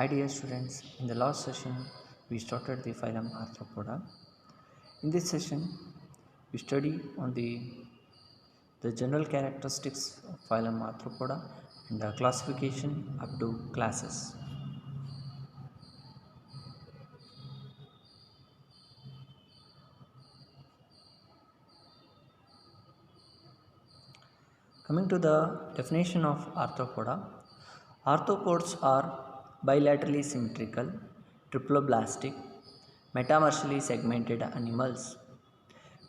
Hi dear students, in the last session we started the phylum Arthropoda. In this session we study on the general characteristics of phylum Arthropoda and the classification up to classes. Coming to the definition of Arthropoda, arthropods are bilaterally symmetrical, triploblastic, metamersally segmented animals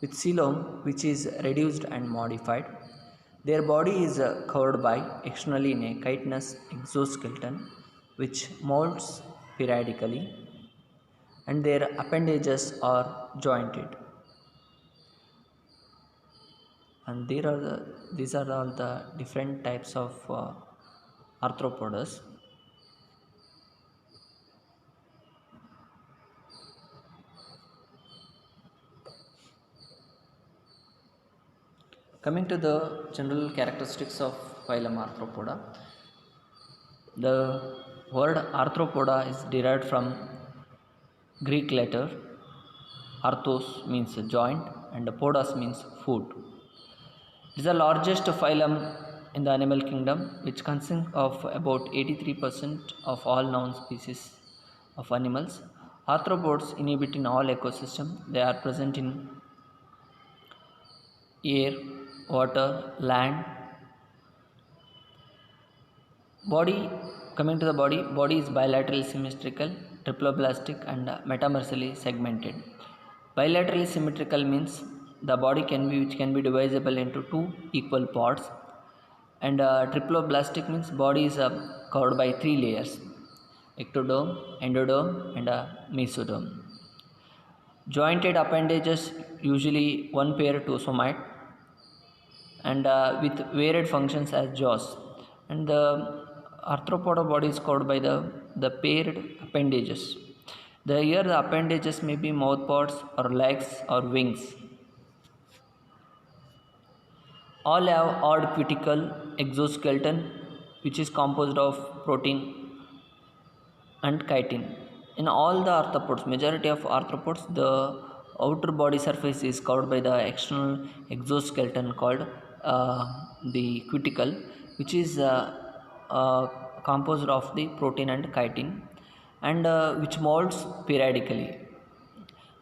with coelom which is reduced and modified. Their body is covered by externally in a chitinous exoskeleton which molds periodically, and their appendages are jointed. And these are all the different types of arthropods. Coming to the general characteristics of phylum Arthropoda, the word arthropoda is derived from Greek letter arthos means joint and podos means food. It is the largest phylum in the animal kingdom, which consists of about 83% of all known species of animals. Arthropods inhabit in all ecosystems. They are present in air, water, land. Body, coming to the body is bilaterally symmetrical, triploblastic and metamersally segmented. Bilaterally symmetrical means the body which can be divisible into two equal parts, and triploblastic means body is covered by three layers: ectoderm, endoderm and mesoderm. Jointed appendages, usually one pair to somite, and with varied functions as jaws. And the arthropoda body is covered by the paired appendages. Here the appendages may be mouthparts or legs or wings. All have odd cuticle exoskeleton which is composed of protein and chitin. In all the arthropods, majority of arthropods, the outer body surface is covered by the external exoskeleton called the cuticle, which is uh, composed of the protein and chitin, and which molds periodically.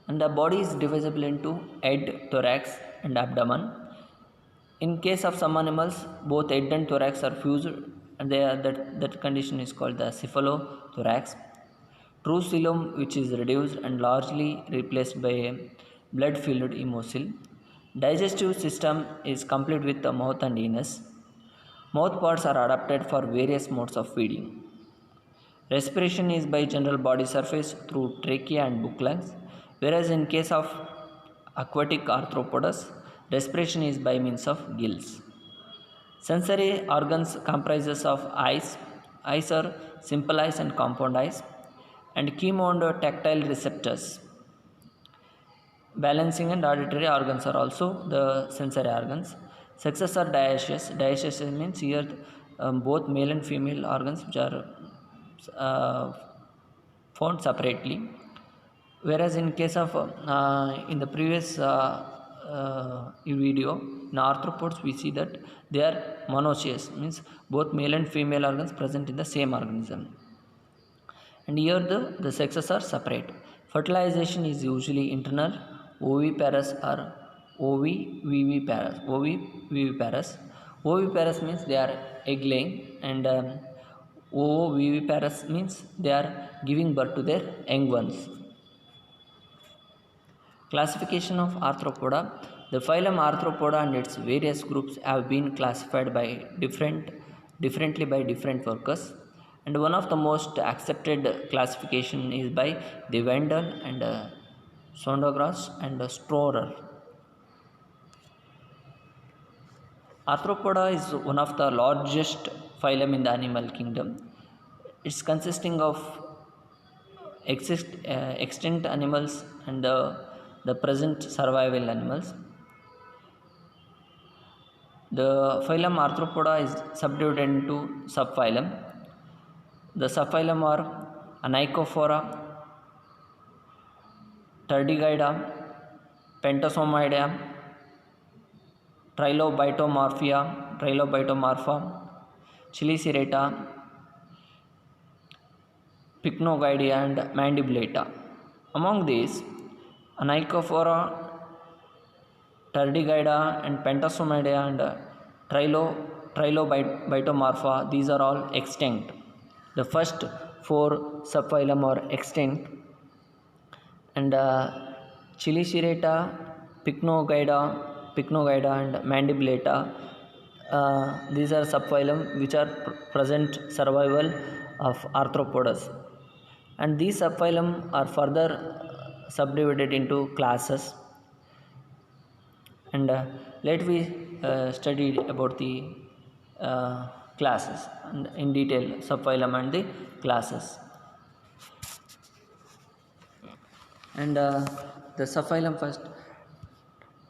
And the body is divisible into head, thorax, and abdomen. In case of some animals, both head and thorax are fused, and that condition is called the cephalothorax. True coelom, which is reduced and largely replaced by a blood-filled hemocoel. Digestive system is complete with the mouth and anus. Mouth parts are adapted for various modes of feeding. Respiration is by general body surface through trachea and book lungs, whereas in case of aquatic arthropods, respiration is by means of gills. Sensory organs comprises of eyes. Eyes are simple eyes and compound eyes, and chemotactile receptors. Balancing and auditory organs are also the sensory organs. Sexes are dioecious. Dioecious means here both male and female organs which are uh, found separately. Whereas in case of in the previous video in arthropods we see that they are monoecious, means both male and female organs present in the same organism, and here the sexes are separate. Fertilization is usually internal, oviparous or oviviviparous. Oviviviparous. Oviparous means they are egg laying, and ovoviviparous means they are giving birth to their young ones. Classification of Arthropoda. The phylum Arthropoda and its various groups have been classified by differently by different workers, and one of the most accepted classification is by the Wendell and Sondergaard and Storer. Arthropoda is one of the largest phylum in the animal kingdom. It's consisting of extinct animals and the present survival animals. The phylum Arthropoda is subdivided into subphylum. The subphylum are Onychophora, Turdigrada, Pentasomoidea, Trilobitomorpha, Chilicerata, Pycnogyria and Mandibulata. Among these, Onychophora, Turdigrada and Pentasomoidea and Trilobitomorpha, these are all extinct. The first four subphylum are extinct, and Chilicerata, Pycnogyria and Mandibulata, these are subphylum which are present survival of arthropods, and these subphylum are further subdivided into classes. And let we study about the classes and in detail, subphylum and the classes. And the subphylum first,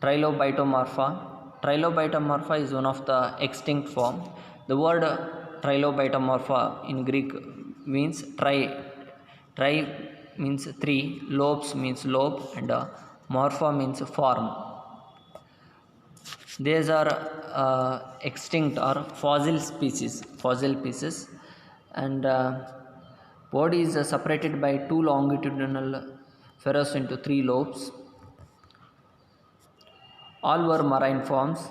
Trilobitomorpha. Trilobitomorpha is one of the extinct form. The word Trilobitomorpha in Greek means tri. Tri means three, lobes means lobe, and morpha means form. These are extinct or fossil pieces, and body is separated by two longitudinal furrows into three lobes. All were marine forms,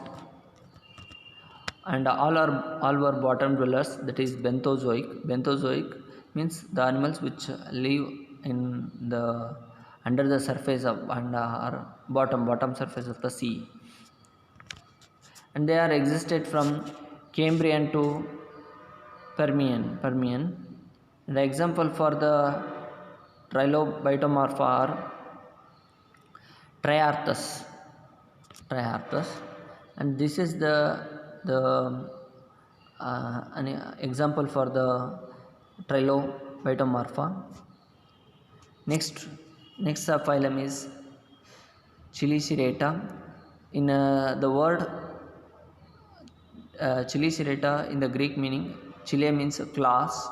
and all were bottom dwellers, that is bentozoic. Bentozoic means the animals which live in the under the surface of and bottom surface of the sea, and they are existed from Cambrian to Permian. The example for the Trilobitomorpha are Triarthus, and this is an example for the Trilobitomorpha. Next subphylum is Chilicerata. In the word Chilicerata, in the Greek meaning, chile means class,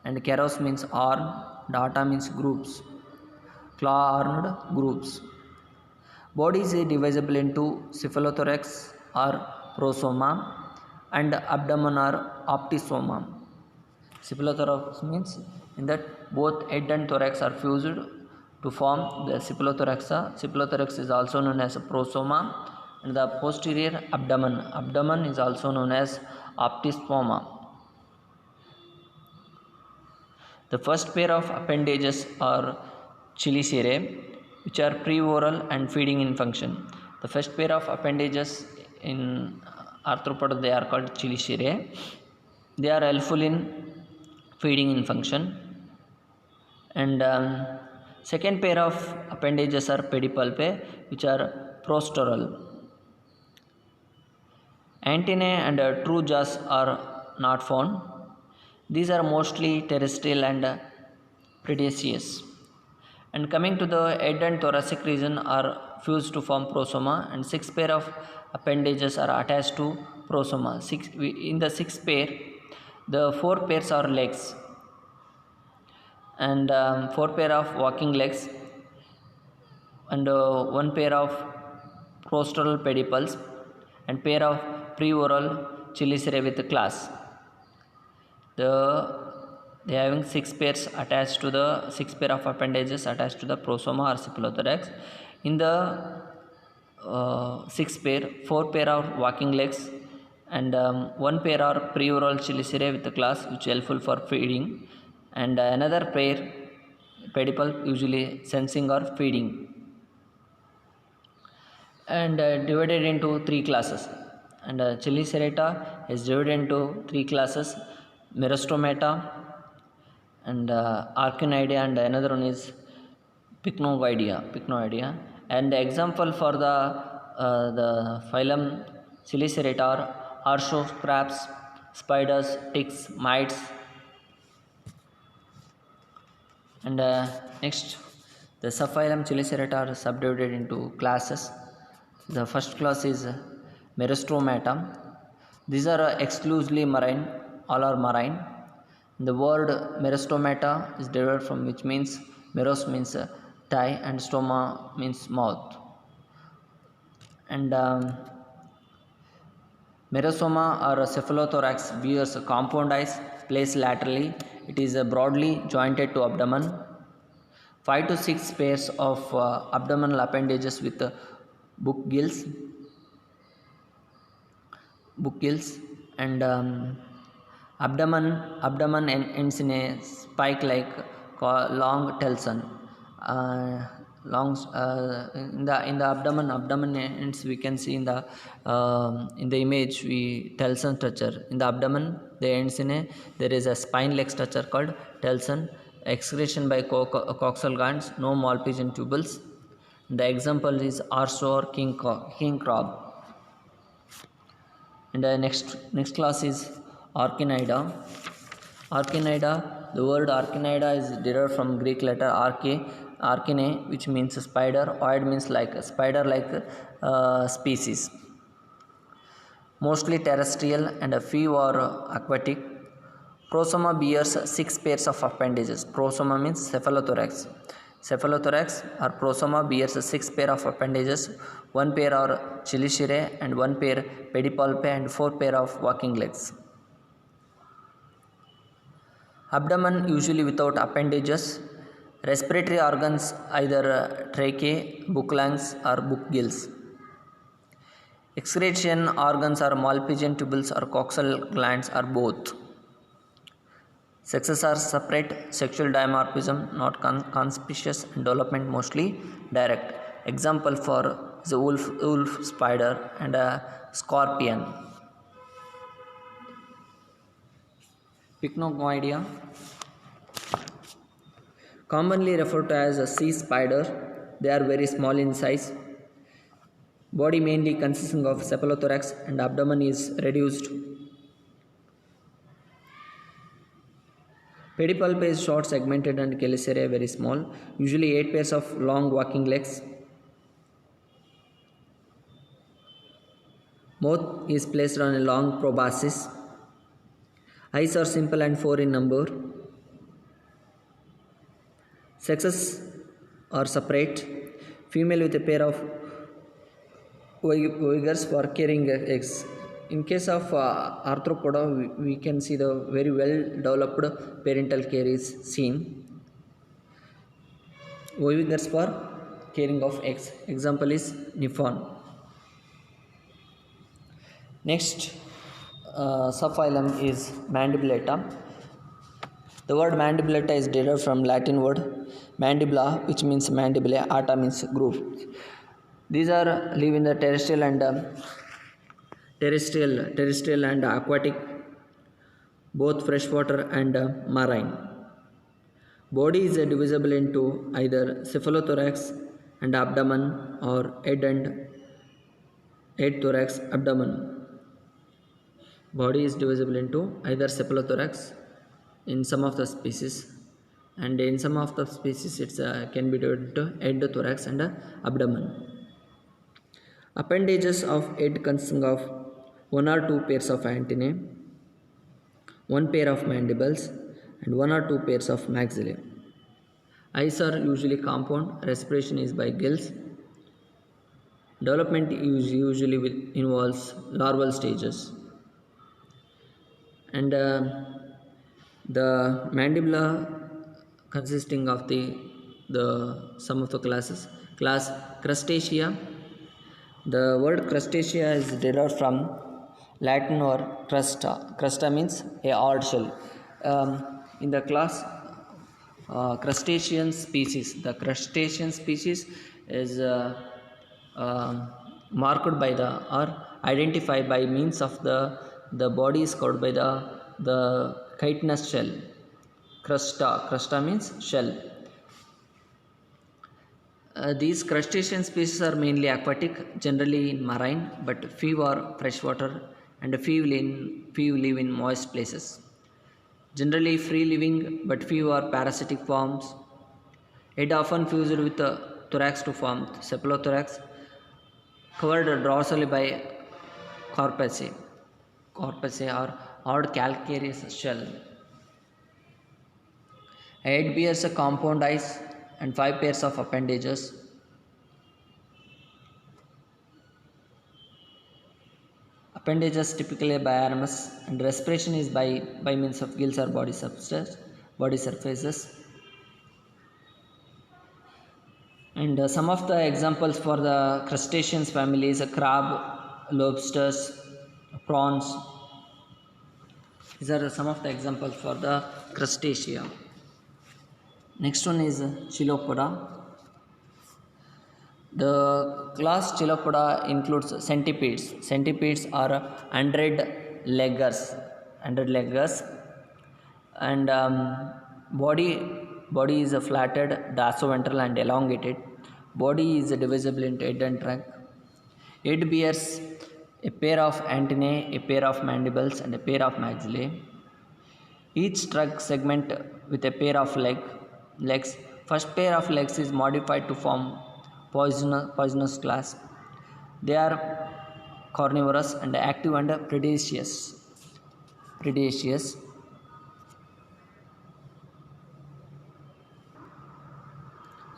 and keros means arm, data means groups, claw-armed groups. Body is divisible into cephalothorax or prosoma and abdomen or optisoma. Cephalothorax means in that both head and thorax are fused to form the cephalothorax. Cephalothorax is also known as prosoma, and the posterior abdomen is also known as optisthoma. The first pair of appendages are chelicerae, which are pre-oral and feeding in function. The first pair of appendages in arthropods, they are called chelicerae. They are helpful in feeding in function. And second pair of appendages are pedipalpae, which are prostoral. Antennae and true jaws are not found. These are mostly terrestrial and predaceous. And coming to the head and thoracic region are fused to form prosoma, and 6 pair of appendages are attached to prosoma. In the 6 pair, the 4 pairs are legs, and 4 pair of walking legs, and 1 pair of prostoral pedipalps, and pair of pre-oral chelicerae with class. They are having 6 pairs attached to the 6 pair of appendages attached to the prosoma or cephalothorax. In the 6 pair, 4 pair are walking legs, and 1 pair are pre-oral chelicerae with the class, which is helpful for feeding, and another pair pedipalp, usually sensing or feeding, and divided into 3 classes. And Chilicerata is divided into 3 classes: Merostomata and Arachnoidea, and another one is Pycnogyria. And the example for the phylum Chilicerata are horseshoe crabs, spiders, ticks, mites. And next, the subphylum Chilicerata are subdivided into classes. The first class is Merostomata. These are exclusively marine, all are marine, The word merostomata is derived from which means meros means thigh and stoma means mouth. And merosoma or cephalothorax bears compound eyes placed laterally. It is broadly jointed to abdomen. 5 to 6 pairs of abdominal appendages with book gills, and abdomen ends in a spike like long telson. Long in the abdomen ends, we can see in the image we telson structure. In the abdomen they ends in a, there is a spine like structure called telson. Excretion by coxal glands, no Malpighian tubules. The example is arso or king crab. And the next class is Archinida. Archinida, the word Archinida is derived from Greek letter archine, which means spider. Oid means like a spider like species. Mostly terrestrial and a few are aquatic. Prosoma bears 6 pairs of appendages. Prosoma means cephalothorax. Cephalothorax or prosoma bears 6 pair of appendages. 1 pair are chelicerae and 1 pair pedipalpae and 4 pair of walking legs. Abdomen usually without appendages. Respiratory organs either tracheae, book lungs or book gills. Excretion organs are Malpighian tubules or coxal glands or both. Sexes are separate, sexual dimorphism not conspicuous, and development mostly direct. Example for the wolf, spider and a scorpion. Pycnogonida, commonly referred to as a sea spider. They are very small in size. Body mainly consisting of cephalothorax and abdomen is reduced. Pedipalpae is short, segmented, and chelicerae very small, usually 8 pairs of long walking legs. Mouth is placed on a long proboscis. Eyes are simple and 4 in number. Sexes are separate. Female with a pair of oviges for carrying eggs. In case of arthropoda, we can see the very well developed parental care is seen. Oviges for carrying of eggs. Example is Niphon. Next subphylum is Mandibulata. The word Mandibulata is derived from Latin word mandibula, which means mandible. Ata means group. These are live in the terrestrial and aquatic, both freshwater and marine. Body is divisible into either cephalothorax and abdomen or head thorax abdomen. Body is divisible into either cephalothorax in some of the species, and in some of the species it can be divided into head, thorax and abdomen. Appendages of head consisting of 1 or 2 pairs of antennae, 1 pair of mandibles and 1 or 2 pairs of maxillae. Eyes are usually compound. Respiration is by gills. Development usually involves larval stages. And the mandibula consisting of the some of the classes. Class Crustacea. The word crustacea is derived from Latin or crusta. Crusta means a hard shell. In the class crustacean species, the crustacean species is marked by or identified by means of the body is covered by the chitinous shell. Crusta means shell. These crustacean species are mainly aquatic, generally in marine, but few are freshwater and few live in moist places. Generally free living, but few are parasitic forms. Head often fused with the thorax to form cephalothorax, covered dorsally by corpuscle or hard calcareous shell. Head bears a compound eyes and 5 pairs of appendages. Appendages typically biarmous, and respiration is by means of gills or body surfaces. And some of the examples for the crustaceans family is a crab, lobsters, prawns. These are some of the examples for the crustacea. Next one is Chilopoda. The class Chilopoda includes centipedes. Centipedes are 100 leggers, and body is flatted, dorsoventral and elongated. Body is divisible into head and trunk. Head bears a pair of antennae, a pair of mandibles, and a pair of maxillae. Each trunk segment with a pair of legs. First pair of legs is modified to form poisonous class. They are carnivorous and active and predaceous.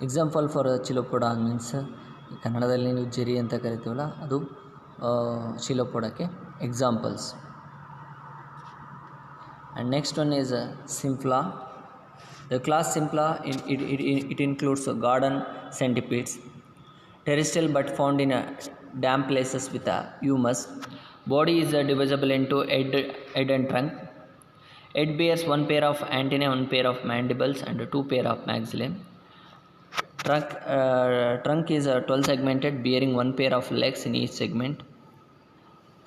Example for Chilopoda means ಕನ್ನಡದಲ್ಲಿ ನೀವು ಜರಿ ಅಂತ ಕರಿತೀವಲ್ಲ ಅದು ಚಿಲೋಪೊಡಕ್ಕೆ examples. And next one is Symphala. The class Symphala, it includes garden centipedes, terrestrial but found in damp places with humus. Body is divisible into head and trunk. Head bears 1 pair of antennae, 1 pair of mandibles, and 2 pair of maxillae. Trunk is 12 segmented, bearing 1 pair of legs in each segment.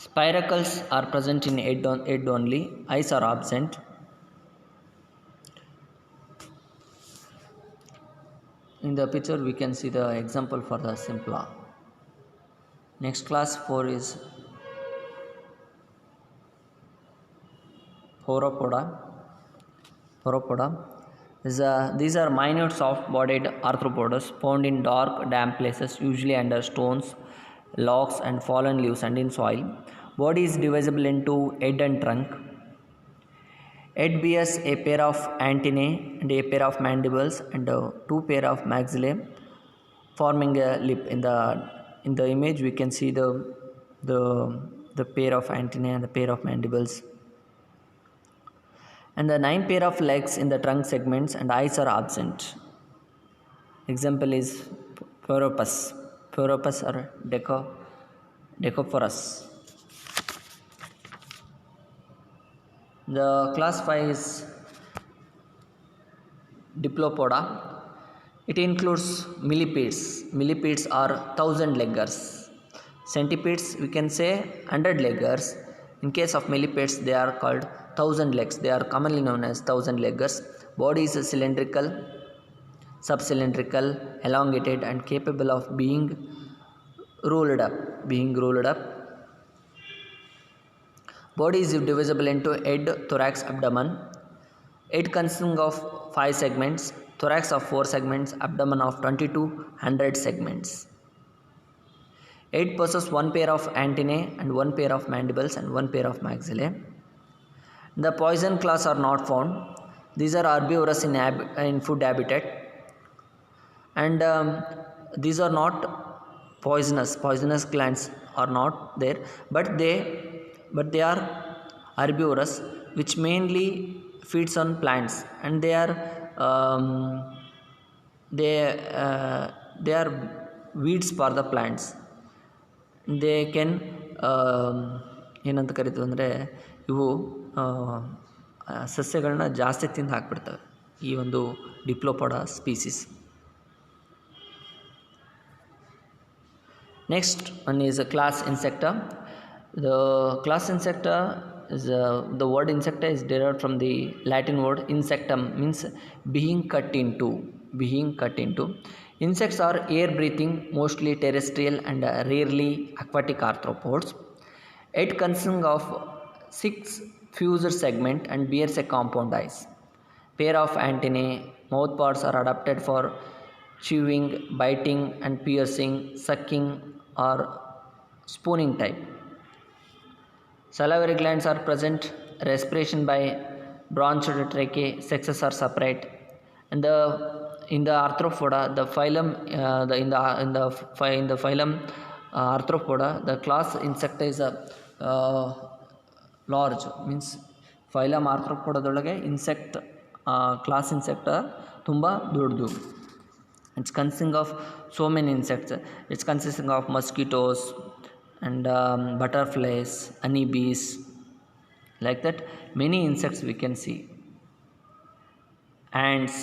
Spiracles are present in head only. Eyes are absent. In the picture we can see the example for the Symphala. Next class 4 is Pauropoda. These are minute soft-bodied arthropods found in dark, damp places, usually under stones, logs, and fallen leaves, and in soil. Body is divisible into head and trunk. Head bears a pair of antennae and a pair of mandibles and 2 pair of maxillae, forming a lip. In the image we can see the pair of antennae and the pair of mandibles, and the 9 pair of legs in the trunk segments, and eyes are absent. Example is Pauropus or Decophorus. The class 5 is Diplopoda. It includes millipedes. Millipedes are 1000-leggers. Centipedes we can say 100-leggers. In case of millipedes they are called 1000 legs. They are commonly known as 1000-leggers. Body is cylindrical, subcylindrical, elongated, and capable of being rolled up. Body is divisible into head, thorax, abdomen. Head consisting of 5 segments, thorax of 4 segments, abdomen of 20 to 100 segments. Head possesses 1 pair of antennae and 1 pair of mandibles and 1 pair of maxillae. The poison class are not found. These are herbivorous in food habitat, and these are not poisonous. Poisonous glands are not there, but they are herbivorous, which mainly feeds on plants, and they are weeds for the plants. They can ಏನಂತ ಕರಿತೀವಿ ಅಂದರೆ ಇವು ಸಸ್ಯಗಳನ್ನ ಜಾಸ್ತಿ ತಿಂದು ಹಾಕ್ಬಿಡ್ತವೆ ಈ ಒಂದು ಡಿಪ್ಲೋಪೊಡಾ species. Next one is a class Insecta. The class Insecta is the word Insecta is derived from the Latin word insectum, means being cut into. Insects are air breathing, mostly terrestrial and rarely aquatic arthropods. It consists of 6 fused segment and bears a compound eyes. Pair of antennae. Mouth parts are adapted for chewing, biting, and piercing, sucking, or spooning type. Salivary glands are present. Respiration by branched tracheae. Sexes are separate. And in the arthropoda, the phylum, in the phylum arthropoda, the class insecta is a large, means phylum arthropodadೊಳಗೆ insect class insect ತುಂಬ ದೊಡ್ಡದು. It's consisting of so many insects. It's consisting of mosquitoes and butterflies, honeybees, like that many insects we can see. Ants,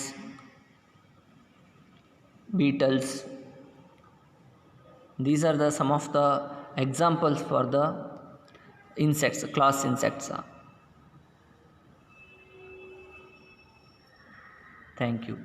beetles, these are the some of the examples for the insects, class insects. Thank you.